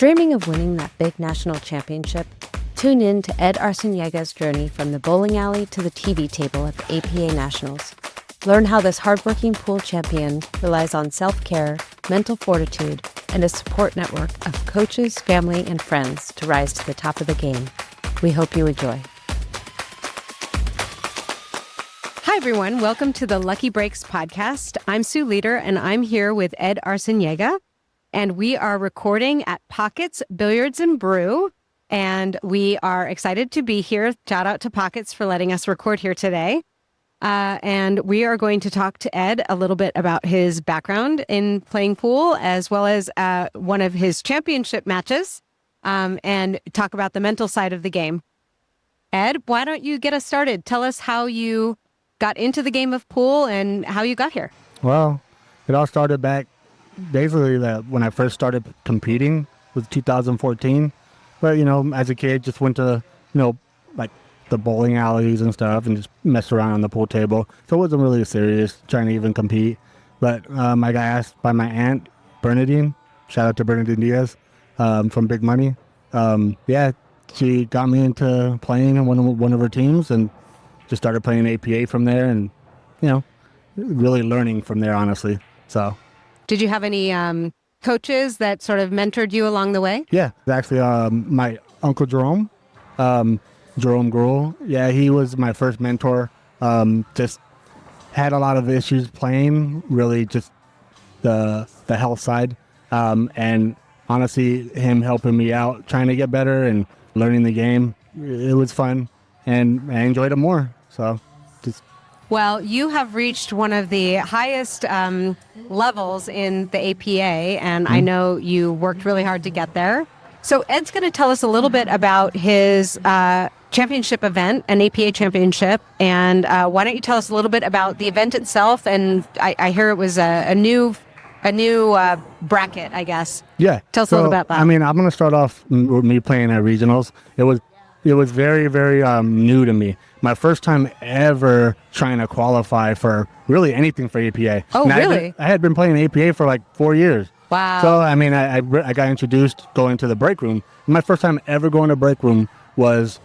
Dreaming of winning that big national championship? Tune in to Ed Arciniega's journey from the bowling alley to the TV table at the APA Nationals. Learn how this hardworking pool champion relies on self-care, mental fortitude, and a support network of coaches, family, and friends to rise to the top of the game. We hope you enjoy. Hi, everyone. Welcome to the Lucky Breaks podcast. I'm Sue Lueder, and I'm here with Ed Arciniega, and we are recording at Pockets Billiards and Brew, and we are excited to be here. Shout out to Pockets for letting us record here today. And we are going to talk to Ed a little bit about his background in playing pool, as well as one of his championship matches, and talk about the mental side of the game. Ed, why don't you get us started? Tell us how you got into the game of pool and how you got here. Well, it all started back basically when I first started competing was 2014. But, as a kid, just went to, like the bowling alleys and stuff and just messed around on the pool table. So it wasn't really serious trying to even compete. But I got asked by my aunt, Bernadine, shout out to Bernadine Diaz from Big Money. She got me into playing in one of her teams and just started playing APA from there and, really learning from there, honestly. So, did you have any coaches that sort of mentored you along the way? Yeah, actually, my Uncle Jerome, Jerome Gruel. Yeah, he was my first mentor. Just had a lot of issues playing, really just the health side. And honestly, him helping me out, trying to get better and learning the game, it was fun. And I enjoyed it more. So, Well, you have reached one of the highest levels in the APA, and I know you worked really hard to get there. So Ed's going to tell us a little bit about his championship event, an APA championship, and why don't you tell us a little bit about the event itself? And I hear it was a new bracket, I guess. Yeah. Tell us a little about that. I'm going to start off with me playing at regionals. It was very, very new to me. My first time ever trying to qualify for really anything for APA. Oh, and really? I had been playing APA for like 4 years. Wow. So, I got introduced going to the break room. My first time ever going to break room was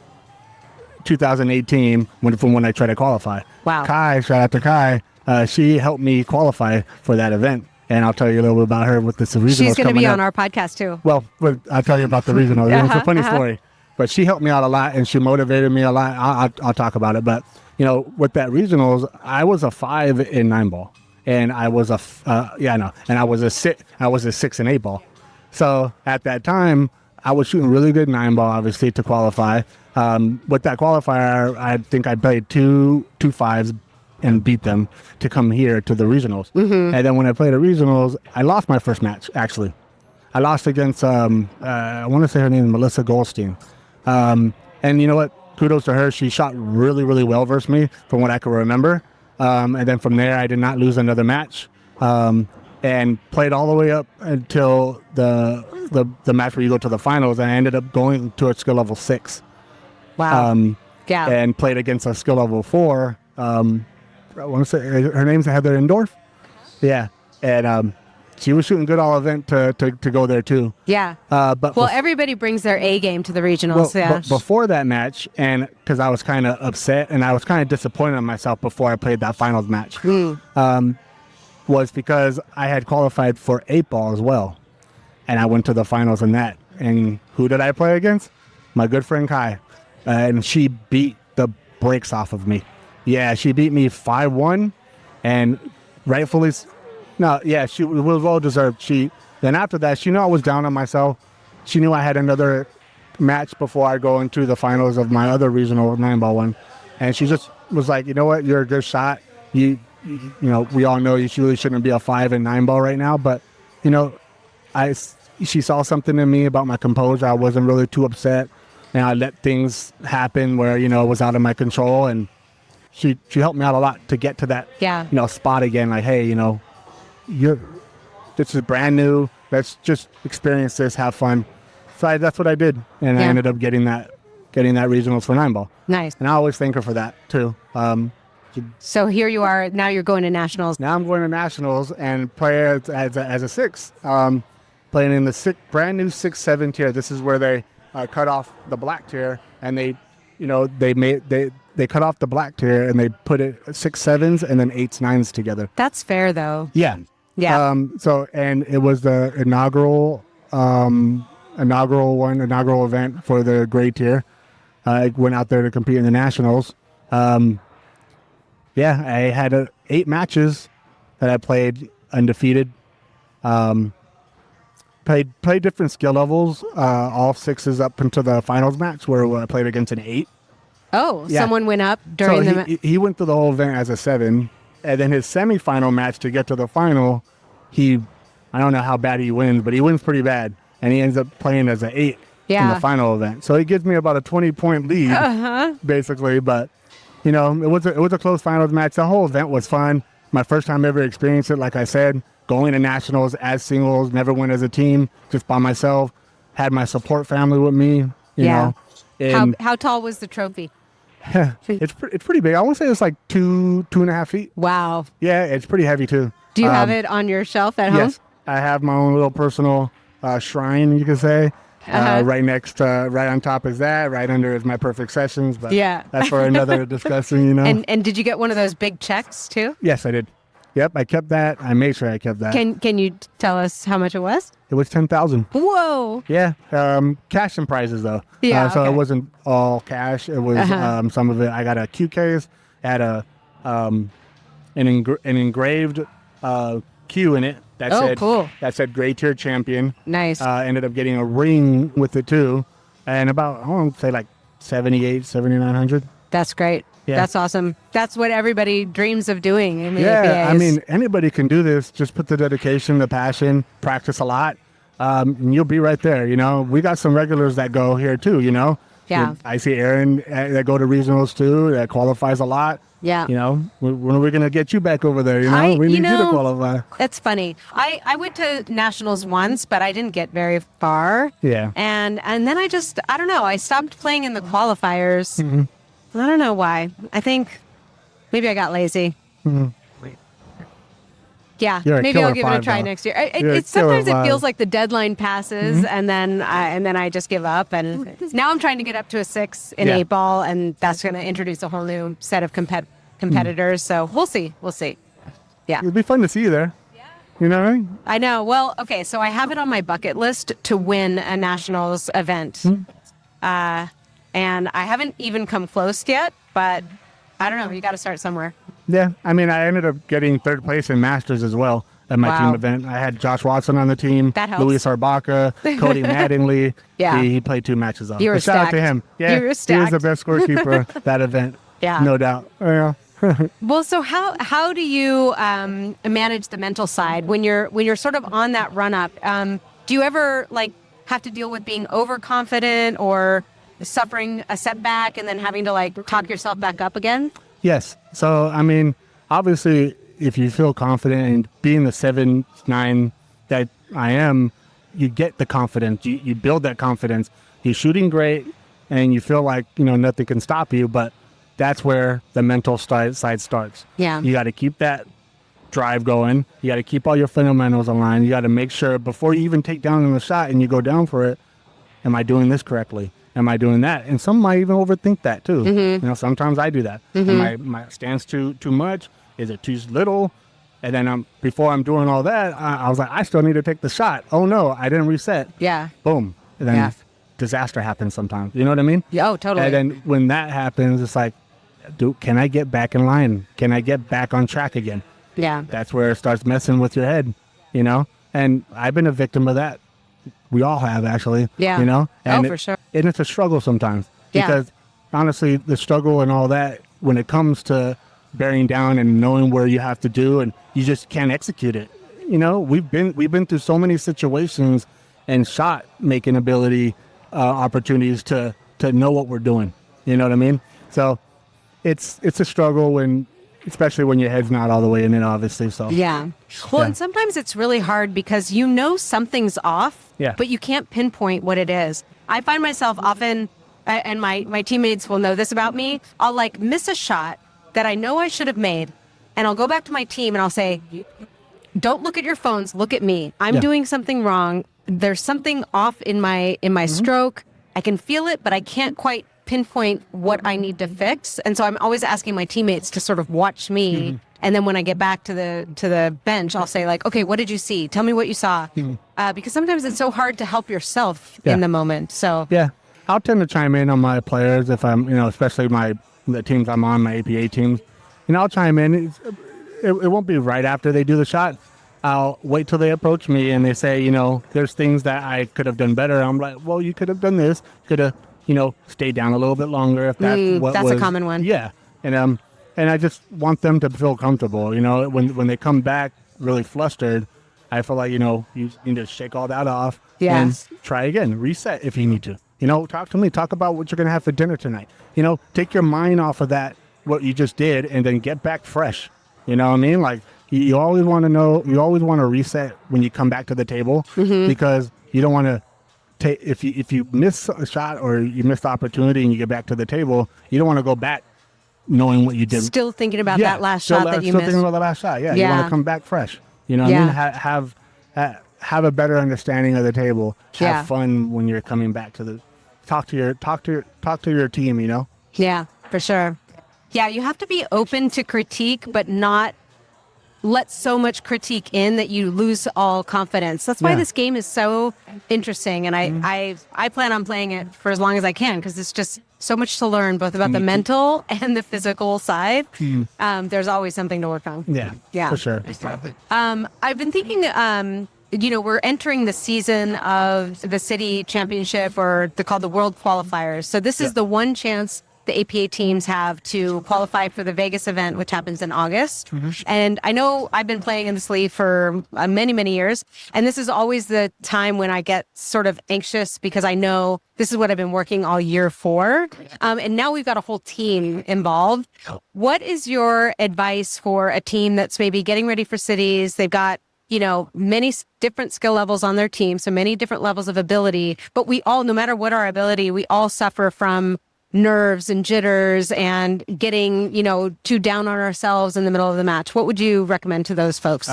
2018 from when I tried to qualify. Wow. Kai, shout out to Kai. She helped me qualify for that event. And I'll tell you a little bit about her with the regionals. She's going to be on our podcast too. Well, I'll tell you about the regionals. It's a funny story. But she helped me out a lot, and she motivated me a lot. I'll talk about it. But, with that regionals, I was a 5 in 9 ball. And I was and I was a 6 and 8 ball. So at that time, I was shooting really good 9 ball, obviously, to qualify. With that qualifier, I think I played two 5s and beat them to come here to the regionals. Mm-hmm. And then when I played the regionals, I lost my first match, actually. I lost against, I want to say her name is Melissa Goldstein. And you know what? Kudos to her. She shot really, really well versus me from what I can remember. And then from there, I did not lose another match. And played all the way up until the match where you go to the finals. And I ended up going to a skill level 6. Wow. Yeah. And played against a skill level 4. I want to say her name's Heather Indorf. Yeah. And she was shooting good all event to go there too. Yeah. Everybody brings their A game to the regionals. But before that match, and because I was kind of upset and I was kind of disappointed in myself before I played that finals match, was because I had qualified for 8 ball as well, and I went to the finals in that. And who did I play against? My good friend Kai, and she beat the brakes off of me. Yeah, she beat me 5-1, and rightfully. No, yeah, she was well deserved. Then after that, she knew I was down on myself. She knew I had another match before I go into the finals of my other regional 9 ball one, and she just was like, you know what, you're a good shot. We all know you really shouldn't be a 5 and 9 ball right now, but she saw something in me about my composure. I wasn't really too upset, and I let things happen where it was out of my control, and she helped me out a lot to get to that spot again. Like, hey, this is brand new. Let's just experience this, have fun. So that's what I did, and I ended up getting that regionals for 9 ball. Nice. And I always thank her for that too. So here you are. Now you're going to nationals. Now I'm going to nationals and play as a 6. playing in the brand new 6-7 tier. This is where they cut off the black tier, and they cut off the black tier and they put it 6-7s and then 8s, 9s together. That's fair, though. Yeah. Yeah. And it was the inaugural event for the gray tier. I went out there to compete in the nationals. I had 8 matches that I played undefeated. Played different skill levels, all 6s up into the finals match where I played against an 8. Oh, yeah. Someone went up during he went through the whole event as a 7, and then his semifinal match to get to the final, I don't know how bad he wins, but he wins pretty bad, and he ends up playing as an 8 in the final event. So he gives me about a 20-point lead, basically. But it was a close finals match. The whole event was fun. My first time ever experienced it. Like I said, going to nationals as singles, never went as a team, just by myself. Had my support family with me. You know. And how tall was the trophy? It's pretty big. I want to say it's like 2.5 feet. Wow. Yeah, it's pretty heavy too. Do you have it on your shelf at home? Yes, I have my own little personal shrine, you could say. Right on top is that. Right under is my perfect sessions. But that's for another discussion, And did you get one of those big checks too? Yes, I did. Yep, I kept that. I made sure I kept that. Can you tell us how much it was? It was $10,000. Whoa. Yeah, cash and prizes though. Yeah. So it wasn't all cash. It was some of it. I got a cue case. Had an engraved cue in it that said Gray Tier Champion. Nice. Ended up getting a ring with it too, and about I want to say like $7,900. That's great. Yeah. That's awesome. That's what everybody dreams of doing in the APAs. I mean, anybody can do this. Just put the dedication, the passion, practice a lot, and you'll be right there. We got some regulars that go here too. Yeah. I see Aaron that go to regionals too. That qualifies a lot. Yeah. When are we going to get you back over there? We need you to qualify. That's funny. I went to nationals once, but I didn't get very far. Yeah. And then I don't know. I stopped playing in the qualifiers. Mm-hmm. I don't know why. I think maybe I got lazy. Mm-hmm. Yeah, maybe I'll give it a try next year. Sometimes it feels like the deadline passes, and then I just give up. And now I'm trying to get up to a 6 in 8-ball, and that's going to introduce a whole new set of competitors. So we'll see. Yeah, it'll be fun to see you there. You know what I mean? I know. Well, okay, so I have it on my bucket list to win a nationals event. And I haven't even come close yet, but I don't know. You got to start somewhere. Yeah. I mean, I ended up getting 3rd place in Masters as well at my team event. I had Josh Watson on the team. That helps. Luis Arbaca, Cody Mattingly. Yeah. He played 2 matches off. You were Shout out to him. Yeah. You were stacked. He was the best scorekeeper that event. Yeah. No doubt. Yeah. Well, so how do you manage the mental side when you're sort of on that run up? Do you ever have to deal with being overconfident or suffering a setback and then having to talk yourself back up again? Yes. So I mean, obviously, if you feel confident in being the 7-9 that I am, you get the confidence. You build that confidence. You're shooting great, and you feel like nothing can stop you. But that's where the mental side starts. Yeah. You got to keep that drive going. You got to keep all your fundamentals aligned. You got to make sure before you even take down the shot and you go down for it, am I doing this correctly? Am I doing that? And some might even overthink that too. Mm-hmm. Sometimes I do that. Mm-hmm. My stance too much? Is it too little? And then before I'm doing all that, I was like, I still need to take the shot. Oh no, I didn't reset. Yeah. Boom. And then disaster happens sometimes. You know what I mean? Yeah, oh, totally. And then when that happens, it's like, can I get back in line? Can I get back on track again? Yeah. That's where it starts messing with your head, And I've been a victim of that. We all have, actually. Yeah. And for sure. And it's a struggle sometimes. Yeah. Because, honestly, the struggle and all that, when it comes to bearing down and knowing where you have to do, and you just can't execute it. We've been through so many situations and shot making ability opportunities to know what we're doing. You know what I mean? So it's a struggle especially when your head's not all the way in it, obviously. So yeah. Well, and sometimes it's really hard because something's off, but you can't pinpoint what it is. I find myself often, and my teammates will know this about me, I'll miss a shot that I know I should have made, and I'll go back to my team and I'll say, don't look at your phones, look at me. I'm doing something wrong. there's something off in my stroke. I can feel it, but I can't quite pinpoint what I need to fix. And so I'm always asking my teammates to sort of watch me. And then when I get back to the bench, I'll say like, okay, what did you see? Tell me what you saw. Because sometimes it's so hard to help yourself in the moment. So yeah, I'll tend to chime in on my players if I'm, especially the teams I'm on, my APA teams. I'll chime in. It won't be right after they do the shot. I'll wait till they approach me and they say, there's things that I could have done better. I'm like, well, you could have done this. Could have, stayed down a little bit longer if that's what that's a common one. Yeah. And I just want them to feel comfortable. When they come back really flustered, I feel like, you need to shake all that off and try again. Reset if you need to. Talk to me. Talk about what you're going to have for dinner tonight. Take your mind off of that, what you just did, and then get back fresh. You know what I mean? Like, you always want to know, you always want to reset when you come back to the table because you don't want to take, if you miss a shot or you miss the opportunity and you get back to the table, you don't want to go back knowing what you did. Still thinking about that last shot that you missed. Still thinking about the last shot. Yeah. You want to come back fresh. You know what I mean? Have a better understanding of the table. Have fun when you're coming back to the, talk to your team, Yeah, for sure. Yeah, you have to be open to critique, but not let so much critique in that you lose all confidence. That's why this game is so interesting, and I plan on playing it for as long as I can because it's just so much to learn, both about the mental and the physical side. There's always something to work on. Yeah, for sure. I've been thinking, we're entering the season of the city championship, or they're called the world qualifiers. So this is the one chance the APA teams have to qualify for the Vegas event, which happens in August. And I know I've been playing in this league for many, many years. And this is always the time when I get sort of anxious because I know this is what I've been working all year for. And now we've got a whole team involved. What is your advice for a team that's maybe getting ready for cities? They've got many different skill levels on their team, so many different levels of ability. But we all, no matter what our ability, we all suffer from nerves and jitters and getting, too down on ourselves in the middle of the match. What would you recommend to those folks?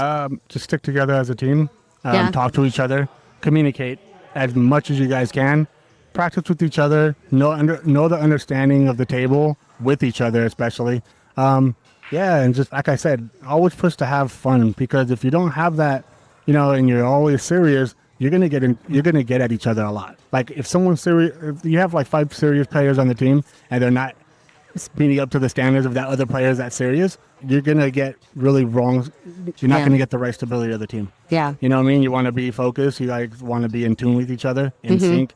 Just stick together as a team, talk to each other, communicate as much as you guys can, practice with each other, know the understanding of the table with each other, especially. And just like I said, always push to have fun, because if you don't have that, and you're always serious, you're gonna get at each other a lot. Like if someone's serious, if you have like 5 serious players on the team and they're not meeting up to the standards of that other player that's serious, you're gonna get really wrong. You're not gonna get the right stability of the team. Yeah. You know what I mean? You want to be focused. You guys want to be in tune with each other, in sync.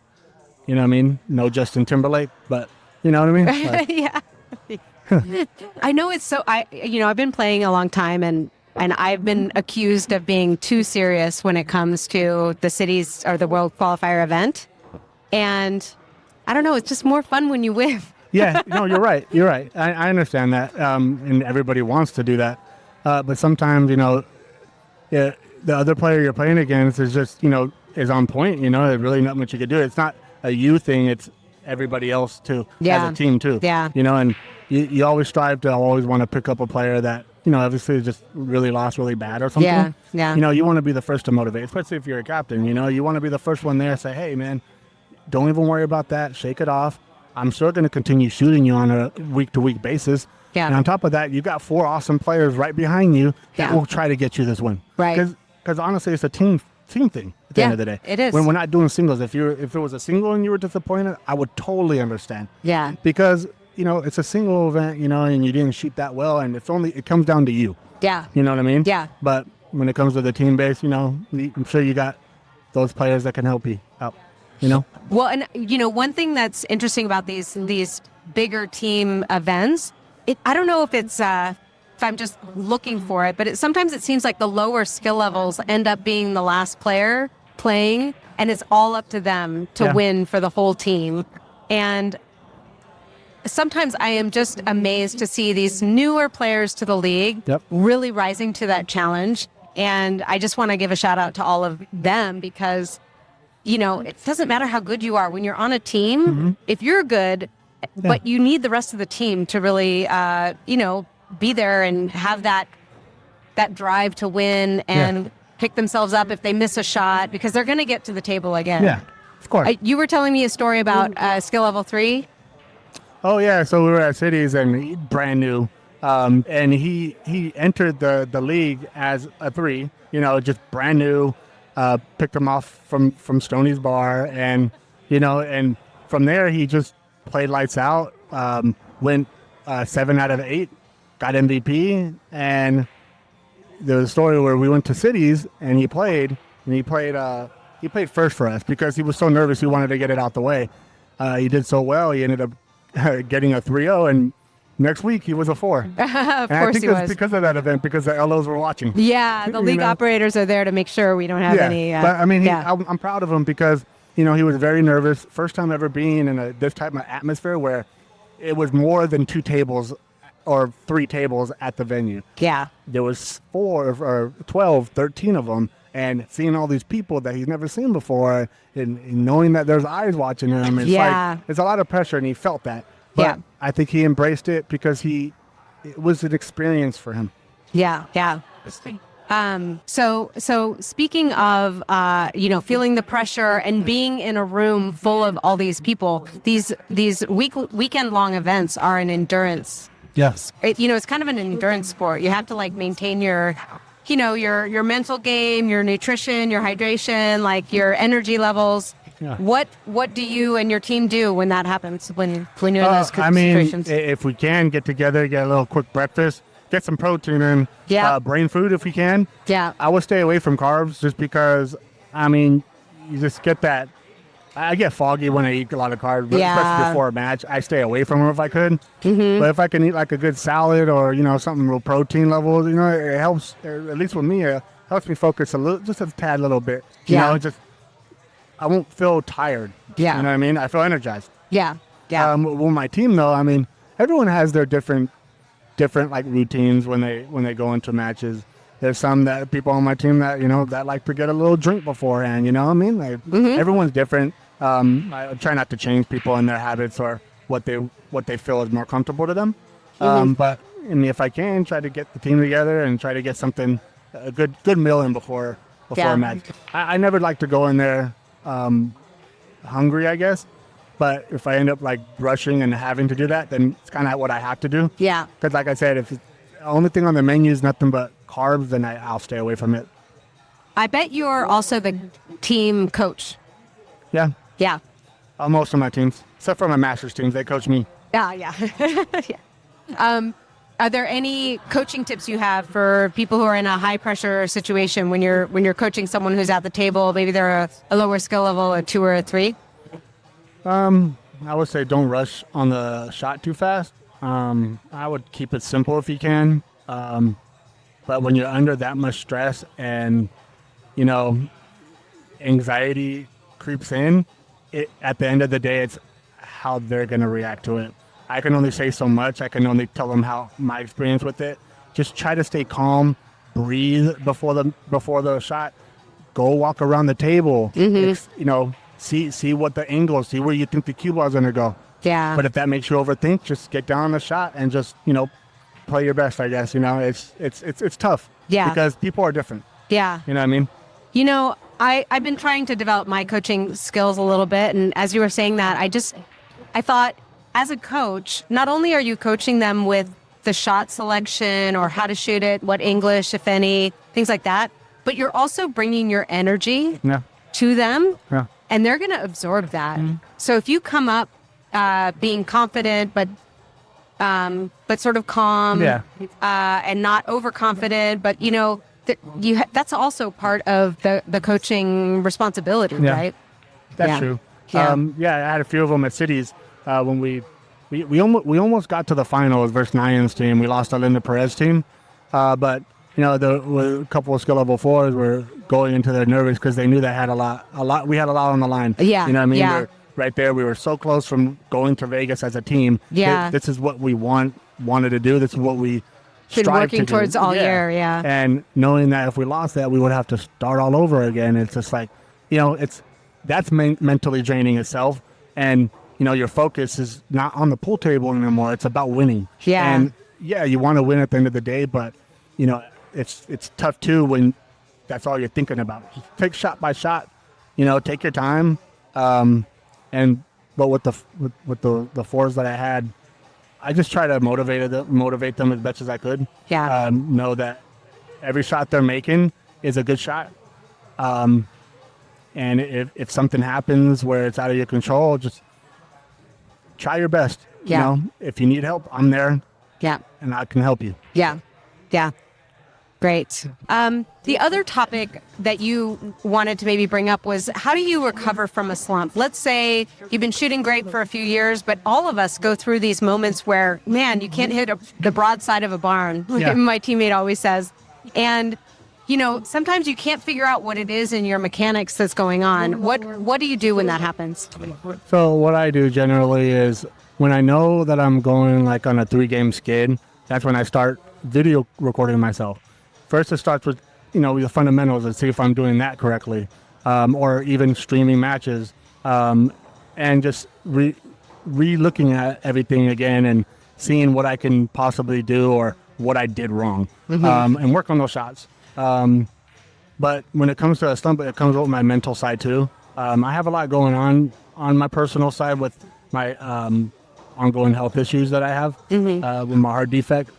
You know what I mean? No Justin Timberlake, but you know what I mean? Like, yeah. I know it's so. I've been playing a long time, and I've been accused of being too serious when it comes to the cities or the world qualifier event. And I don't know, it's just more fun when you win. Yeah, no, you're right. You're right. I understand that. And everybody wants to do that. But sometimes, the other player you're playing against is just, is on point. There's really not much you can do. It's not a you thing. It's everybody else too, as a team too. Yeah. And you always strive to always want to pick up a player that, obviously just really lost really bad or something. Yeah. You want to be the first to motivate, especially if you're a captain. You want to be the first one there, say, hey, man, don't even worry about that. Shake it off. I'm still going to continue shooting you on a week-to-week basis. Yeah. And on top of that, you've got 4 awesome players right behind you that will try to get you this win. Right. Because honestly, it's a team thing at the end of the day. It is. When we're not doing singles, if it was a single and you were disappointed, I would totally understand. Yeah. Because it's a single event, and you didn't shoot that well, and it comes down to you. Yeah. You know what I mean? Yeah. But when it comes to the team base, I'm sure you got those players that can help you out. Well, and one thing that's interesting about these bigger team events, I don't know if it's if I'm just looking for it, but sometimes it seems like the lower skill levels end up being the last player playing, and it's all up to them to win for the whole team. And sometimes I am just amazed to see these newer players to the league really rising to that challenge. And I just want to give a shout out to all of them, because it doesn't matter how good you are when you're on a team. If you're good, but you need the rest of the team to really, be there and have that drive to win. And pick themselves up if they miss a shot because they're going to get to the table again. Yeah, of course. You were telling me a story about skill level 3. Oh yeah, so we were at Cities and brand new, and he entered the league as a 3, just brand new. Picked him off from Stoney's bar, and and from there he just played lights out. Went 7 out of 8, got MVP, and there was a story where we went to Cities and he played first for us because he was so nervous he wanted to get it out the way. He did so well, he ended up getting a 3-0, and next week he was a 4. Of and course I think he it was. was because of that event, because the LOs were watching. Yeah, the league operators are there to make sure we don't have any. But I mean, I'm proud of him because he was very nervous. First time ever being in this type of atmosphere where it was more than 2 tables or 3 tables at the venue. Yeah. There was 4 or 12, 13 of them, and seeing all these people that he's never seen before, and knowing that there's eyes watching him, it's a lot of pressure, and he felt that. But I think he embraced it because it was an experience for him. Yeah. So speaking of, feeling the pressure and being in a room full of all these people, these weekend long events are an endurance. Yes. It's kind of an endurance sport. You have to maintain your mental game, your nutrition, your hydration, your energy levels. Yeah. What do you and your team do when that happens, when you're in those situations? If we can get together, get a little quick breakfast, get some protein in, brain food if we can. Yeah. I would stay away from carbs just because, you just get that. I get foggy when I eat a lot of carbs, but especially before a match. I stay away from them if I could. Mm-hmm. But if I can eat a good salad or, something real protein level, it helps, at least with me, it helps me focus just a tad little bit. I won't feel tired. Yeah. You know what I mean? I feel energized. Yeah. Yeah. With my team, though, everyone has their different routines when they go into matches. There's some people on my team that, that like to get a little drink beforehand, Everyone's different. I try not to change people and their habits or what they feel is more comfortable to them. But if I can, try to get the team together and try to get a good meal in before a match. I never like to go in there hungry, I guess. But if I end up rushing and having to do that, then it's kind of what I have to do. Yeah. Because like I said, if the only thing on the menu is nothing but carbs, then I'll stay away from it. I bet you're also the team coach. Yeah. Yeah. Most of my teams, except for my Masters teams, they coach me. Yeah. Yeah. Are there any coaching tips you have for people who are in a high pressure situation when you're coaching someone who's at the table? Maybe they're a lower skill level, a 2 or a 3. I would say don't rush on the shot too fast. I would keep it simple if you can. But when you're under that much stress and anxiety creeps in, at the end of the day, it's how they're gonna react to it. I can only say so much. I can only tell them how my experience with it. Just try to stay calm, breathe before the shot. Go walk around the table. Mm-hmm. See what the angle, see where you think the cue ball is gonna go. Yeah. But if that makes you overthink, just get down on the shot and just play your best. I guess it's tough. Yeah. Because people are different. Yeah. You know what I mean? I've been trying to develop my coaching skills a little bit, and as you were saying that, I thought, as a coach, not only are you coaching them with the shot selection or how to shoot it, what English, if any, things like that, but you're also bringing your energy to them, and they're going to absorb that. Mm-hmm. So if you come up being confident, but sort of calm, and not overconfident, but that's also part of the coaching responsibility, right? That's true. Yeah. I had a few of them at Cities. When we almost got to the finals versus Nyan's team. We lost to Linda Perez team, but a couple of skill level 4s were going into their nervous because they knew they had a lot. We had a lot on the line. Yeah, you know what I mean. Yeah. Right there, we were so close from going to Vegas as a team. Yeah, this is what we wanted to do. This is what we been working towards all year. Yeah, and knowing that if we lost that, we would have to start all over again. It's just that's mentally draining itself, and your focus is not on the pool table anymore. It's about winning. Yeah. And you want to win at the end of the day, but it's tough too when that's all you're thinking about. Just take shot by shot, take your time. But with the fours that I had, I just try to motivate them as best as I could. Yeah. Know that every shot they're making is a good shot. And if something happens where it's out of your control, just try your best. Yeah. If you need help, I'm there. Yeah. And I can help you. Yeah. Yeah. Great. The other topic that you wanted to maybe bring up was, how do you recover from a slump? Let's say you've been shooting great for a few years, but all of us go through these moments where, man, you can't hit the broadside of a barn, like my teammate always says. And, sometimes you can't figure out what it is in your mechanics that's going on. What do you do when that happens? So what I do generally is, when I know that I'm going like on a 3-game skid, that's when I start video recording myself. First, it starts with, the fundamentals and see if I'm doing that correctly, or even streaming matches, and just re-looking at everything again and seeing what I can possibly do or what I did wrong, and work on those shots. But when it comes to a slump, it comes with my mental side too. I have a lot going on my personal side with my ongoing health issues that I have with my heart defect.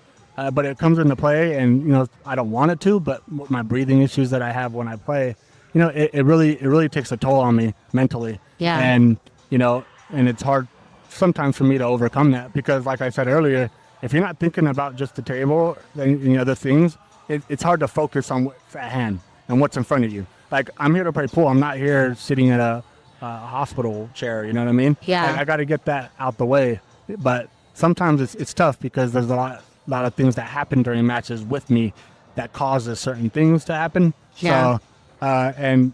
But it comes into play, and I don't want it to, but my breathing issues that I have when I play, it really takes a toll on me mentally. Yeah. And and it's hard sometimes for me to overcome that, because, like I said earlier, if you're not thinking about just the table and the other things, it's hard to focus on what's at hand and what's in front of you. Like, I'm here to play pool. I'm not here sitting at a hospital chair. You know what I mean? Yeah. I got to get that out the way. But sometimes it's tough, because there's a lot of things that happen during matches with me that causes certain things to happen. Yeah. So, and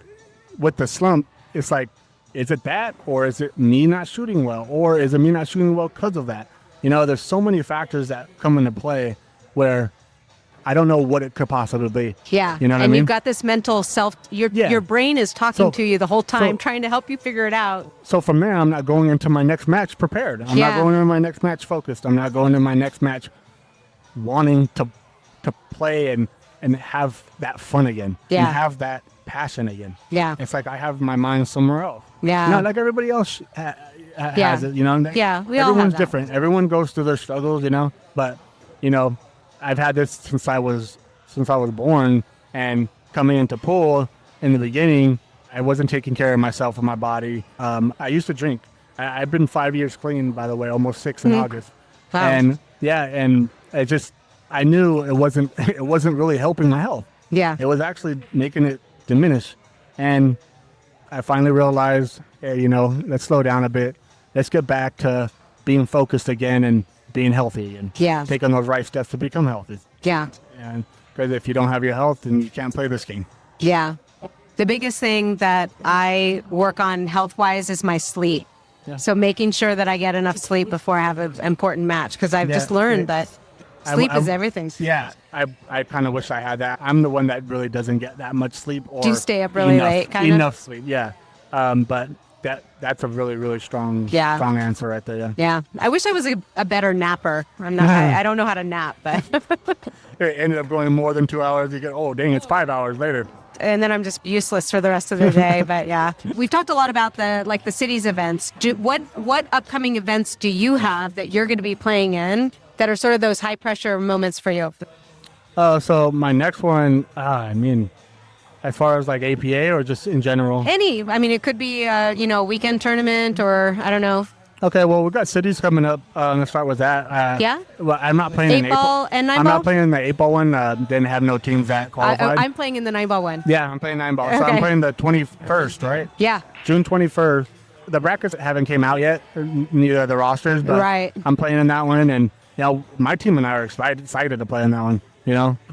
with the slump, it's like, is it that, or is it me not shooting well, or is it me not shooting well because of that? There's so many factors that come into play where I don't know what it could possibly be. Yeah. You know what I and mean? you've got this mental your brain is talking to you the whole time, trying to help you figure it out. So from there, I'm not going into my next match prepared. I'm not going into my next match focused. I'm not going into my next match wanting to play and have that fun again. Yeah. And have that passion again. Yeah. It's like I have my mind somewhere else. Yeah. Not like everybody else has it, Yeah, we all have everyone's that. different. Everyone goes through their struggles, but, I've had this since I was born, and coming into pool in the beginning, I wasn't taking care of myself and my body. I used to drink. I've been 5 years clean, by the way, almost 6 in August. Wow. And I knew it wasn't really helping my health. Yeah. It was actually making it diminish. And I finally realized, hey, let's slow down a bit. Let's get back to being focused again and being healthy and taking those right steps to become healthy. Yeah. And because if you don't have your health, then you can't play this game. Yeah. The biggest thing that I work on health-wise is my sleep. Yeah. So making sure that I get enough sleep before I have an important match, because I've just learned that sleep is everything. Yeah. I kind of wish I had that. I'm the one that really doesn't get that much sleep. Or do you stay up really late? Enough sleep, yeah. But that's a really, really strong answer right there. Yeah. Yeah. I wish I was a better napper. I'm not. I don't know how to nap, but it ended up going more than 2 hours. You get, oh dang, it's 5 hours later. And then I'm just useless for the rest of the day. But yeah, we've talked a lot about the city's events. What upcoming events do you have that you're going to be playing in that are sort of those high pressure moments for you? So my next one, as far as like APA or just in general? It could be a weekend tournament, or I don't know. Okay, well, we've got cities coming up. Let's start with that. Well, I'm not playing in 8-ball and 9-ball? I'm not playing in the 8-ball one. Didn't have no teams that qualified. I'm playing in the 9-ball one. Yeah, I'm playing 9-ball. Okay. So I'm playing the 21st, right? Yeah. June 21st. The brackets haven't came out yet, neither the rosters, but I'm playing in that one. And, my team and I are excited to play in that one.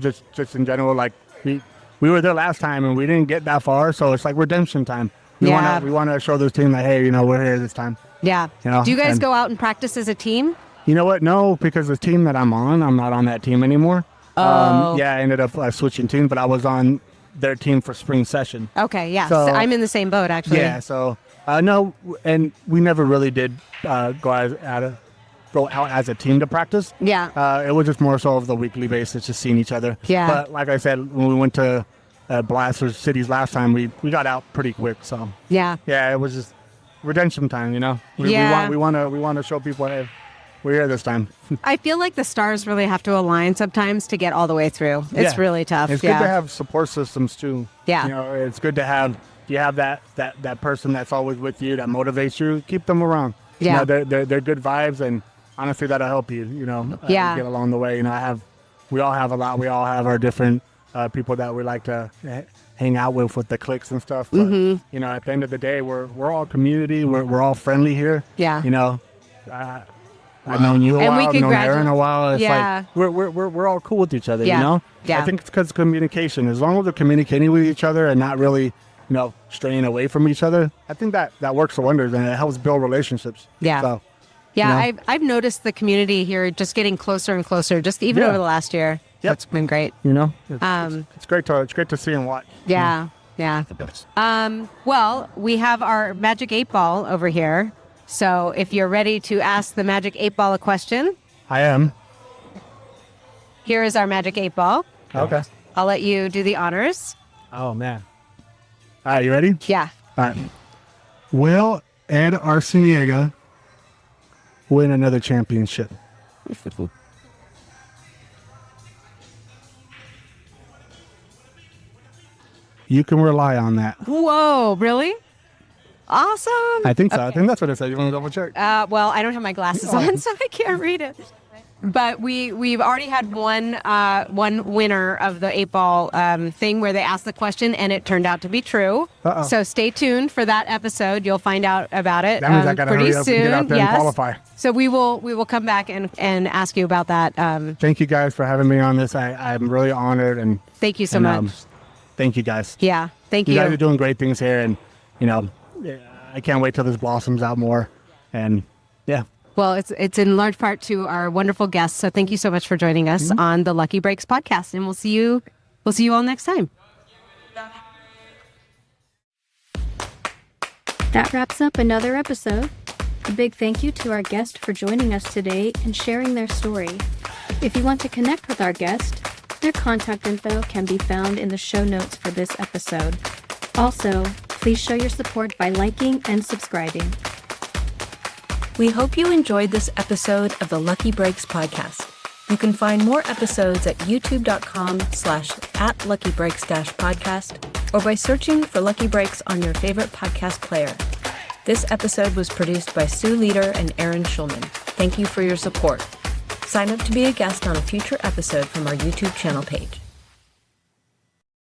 Just in general, like we were there last time and we didn't get that far. So it's like redemption time. We want to show this team that, hey, we're here this time. Yeah. Do you guys go out and practice as a team? You know what? No, because the team that I'm not on that team anymore. Oh. I ended up switching teams, but I was on their team for spring session. Okay, yeah. So I'm in the same boat, actually. Yeah, so, no, and we never really did go out as a team to practice. Yeah. It was just more so of the weekly basis, just seeing each other. Yeah. But like I said, when we went to Blaster Cities last time, we got out pretty quick. So Yeah. yeah, it was just redemption time, you know. We want to show people, hey, we're here this time. I feel like the stars really have to align sometimes to get all the way through. It's really tough. It's good to have support systems too. Yeah. You know, it's good to have, you have that person that's always with you, that motivates you. Keep them around. Yeah. You know, they're good vibes, and honestly, that'll help you, you know, Yeah. get along the way. You know, we all have a lot. We all have our different people that we like to hang out with the cliques and stuff. But, you know, at the end of the day, we're all community. We're all friendly here. Yeah. You know, I've known you a And we while. I've known congratulate- Aaron a while. It's Yeah. like we're all cool with each other. Yeah. You know. Yeah. I think it's because of communication. As long as we're communicating with each other and not really, you know, straying away from each other, I think that works wonders, and it helps build relationships. Yeah. So, Yeah, you know? I've noticed the community here just getting closer and closer, just even over the last year. Yep. It's been great. You know, it's great to see and watch. Yeah, yeah. Well, we have our Magic 8 Ball over here. So if you're ready to ask the Magic 8 Ball a question, I am. here is our Magic 8 Ball. Okay. I'll let you do the honors. Oh man. All right, you ready? Yeah. All right. Will Ed Arciniega win another championship? You can rely on that. Whoa, really? Awesome. I think so. I think that's what it said. You want to double check? Well, I don't have my glasses on, so I can't read it. But we've already had one winner of the 8 Ball thing where they asked the question and it turned out to be true. Uh-oh. So stay tuned for that episode. You'll find out about it That means I gotta pretty hurry up soon. and get out there and qualify. So we will come back and ask you about that. Thank you guys for having me on this. I'm really honored, and Thank you so much. Thank you guys. Yeah, thank You you. guys are doing great things here, and you know, I can't wait till this blossoms out more. And yeah. Well, it's in large part to our wonderful guests. So thank you so much for joining us on the Lucky Breaks podcast, and we'll see you all next time. That wraps up another episode. A big thank you to our guest for joining us today and sharing their story. If you want to connect with our guest, their contact info can be found in the show notes for this episode. Also, please show your support by liking and subscribing. We hope you enjoyed this episode of the Lucky Breaks podcast. You can find more episodes at youtube.com/@luckybreaks-podcast or by searching for Lucky Breaks on your favorite podcast player. This episode was produced by Sue Lueder and Aaron Schulman. Thank you for your support. Sign up to be a guest on a future episode from our YouTube channel page.